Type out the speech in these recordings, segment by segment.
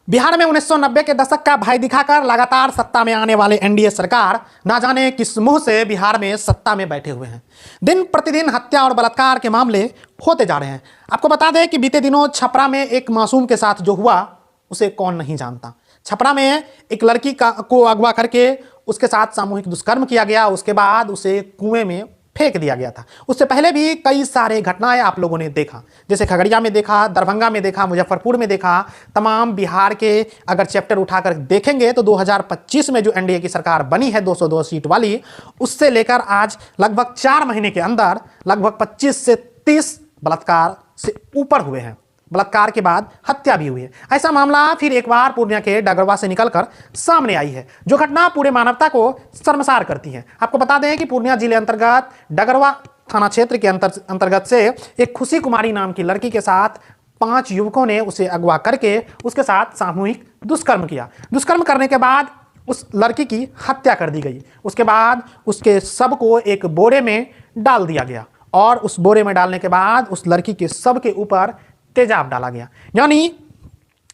बिहार में 1990 के दशक का भय दिखाकर लगातार सत्ता में आने वाले एनडीए सरकार ना जाने किस मुंह से बिहार में सत्ता में बैठे हुए हैं। दिन प्रतिदिन हत्या और बलात्कार के मामले होते जा रहे हैं। आपको बता दें कि बीते दिनों छपरा में एक मासूम के साथ जो हुआ उसे कौन नहीं जानता। छपरा में एक लड़की को अगवा करके उसके साथ सामूहिक दुष्कर्म किया गया, उसके बाद उसे कुएं में फेंक दिया गया था। उससे पहले भी कई सारे घटनाएं आप लोगों ने देखा, जैसे खगड़िया में देखा, दरभंगा में देखा, मुजफ्फरपुर में देखा। तमाम बिहार के अगर चैप्टर उठाकर देखेंगे तो 2025 में जो एनडीए की सरकार बनी है 202 सीट वाली, उससे लेकर आज लगभग 4 महीने के अंदर लगभग 25 से 30 बलात्कार से ऊपर हुए हैं। बलात्कार के बाद हत्या भी हुई है। ऐसा मामला फिर एक बार पूर्णिया के डगरवा से निकलकर सामने आई है, जो घटना पूरे मानवता को शर्मसार करती है। आपको बता दें कि पूर्णिया जिले अंतर्गत डगरवा थाना क्षेत्र के अंतर्गत से एक खुशी कुमारी नाम की लड़की के साथ 5 युवकों ने उसे अगवा करके उसके साथ सामूहिक दुष्कर्म किया। दुष्कर्म करने के बाद उस लड़की की हत्या कर दी गई। उसके बाद उसके शव को एक बोरे में डाल दिया गया और उस बोरे में डालने के बाद उस लड़की के शव के ऊपर तेजाब डाला गया। यानी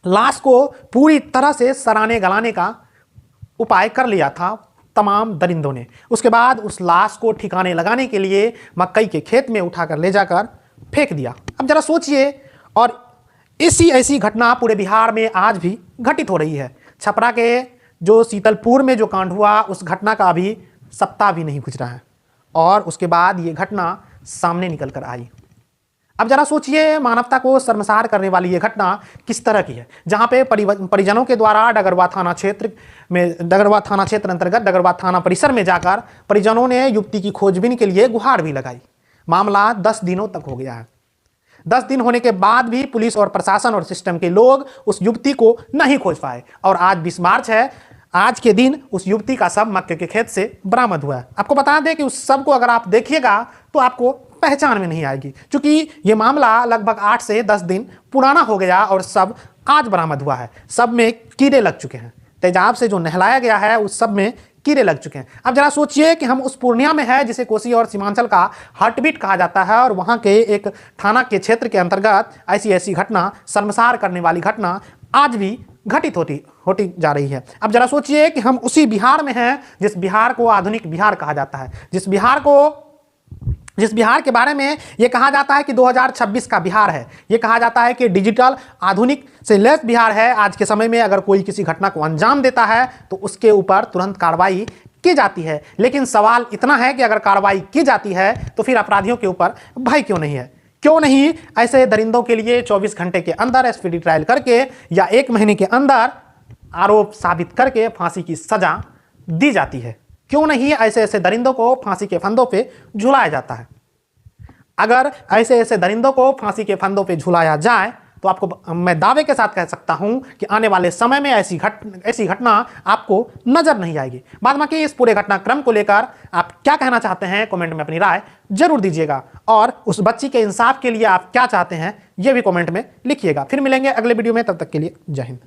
लाश को पूरी तरह से सराने गलाने का उपाय कर लिया था तमाम दरिंदों ने। उसके बाद उस लाश को ठिकाने लगाने के लिए मकई के खेत में उठाकर ले जाकर फेंक दिया। अब जरा सोचिए, और ऐसी घटना पूरे बिहार में आज भी घटित हो रही है। छपरा के जो शीतलपुर में जो कांड हुआ, उस घटना का अभी सप्ताह भी नहीं गुजरा है और उसके बाद ये घटना सामने निकल कर आई। अब जरा सोचिए, मानवता को शर्मसार करने वाली ये घटना किस तरह की है, जहां पे परिजनों के द्वारा डगरवा थाना क्षेत्र अंतर्गत डगरवा थाना परिसर में जाकर परिजनों ने युवती की खोजबीन के लिए गुहार भी लगाई। मामला 10 दिनों तक हो गया है। 10 दिन होने के बाद भी पुलिस और प्रशासन और सिस्टम के लोग उस युवती को नहीं खोज पाए और आज 20 मार्च है। आज के दिन उस युवती का शव मक्के के खेत से बरामद हुआ है। आपको बता दें कि उस शव को अगर आप देखिएगा तो आपको पहचान में नहीं आएगी, क्योंकि ये मामला लगभग 8 से 10 दिन पुराना हो गया और शव आज बरामद हुआ है। शव में कीड़े लग चुके हैं, तेजाब से जो नहलाया गया है उस शव में कीड़े लग चुके हैं। अब जरा सोचिए कि हम उस पूर्णिया में है जिसे कोसी और सीमांचल का हार्टबीट कहा जाता है, और वहाँ के एक थाना के क्षेत्र के अंतर्गत ऐसी घटना, शर्मसार करने वाली घटना आज भी घटित होती जा रही है। अब जरा सोचिए कि हम उसी बिहार में हैं जिस बिहार को आधुनिक बिहार कहा जाता है, जिस बिहार के बारे में ये कहा जाता है कि 2026 का बिहार है। ये कहा जाता है कि डिजिटल आधुनिक से लैस बिहार है। आज के समय में अगर कोई किसी घटना को अंजाम देता है तो उसके ऊपर तुरंत कार्रवाई की जाती है। लेकिन सवाल इतना है कि अगर कार्रवाई की जाती है तो फिर अपराधियों के ऊपर भय क्यों नहीं है? क्यों नहीं ऐसे दरिंदों के लिए 24 घंटे के अंदर एसपीडी ट्रायल करके या 1 महीने के अंदर आरोप साबित करके फांसी की सजा दी जाती है? क्यों नहीं ऐसे दरिंदों को फांसी के फंदों पे झुलाया जाता है? अगर ऐसे दरिंदों को फांसी के फंदों पे झुलाया जाए तो आपको मैं दावे के साथ कह सकता हूं कि आने वाले समय में ऐसी घटना आपको नजर नहीं आएगी। बाद बाकी इस पूरे घटनाक्रम को लेकर आप क्या कहना चाहते हैं, कमेंट में अपनी राय जरूर दीजिएगा, और उस बच्ची के इंसाफ के लिए आप क्या चाहते हैं ये भी कमेंट में लिखिएगा। फिर मिलेंगे अगले वीडियो में, तब तक के लिए जय हिंद।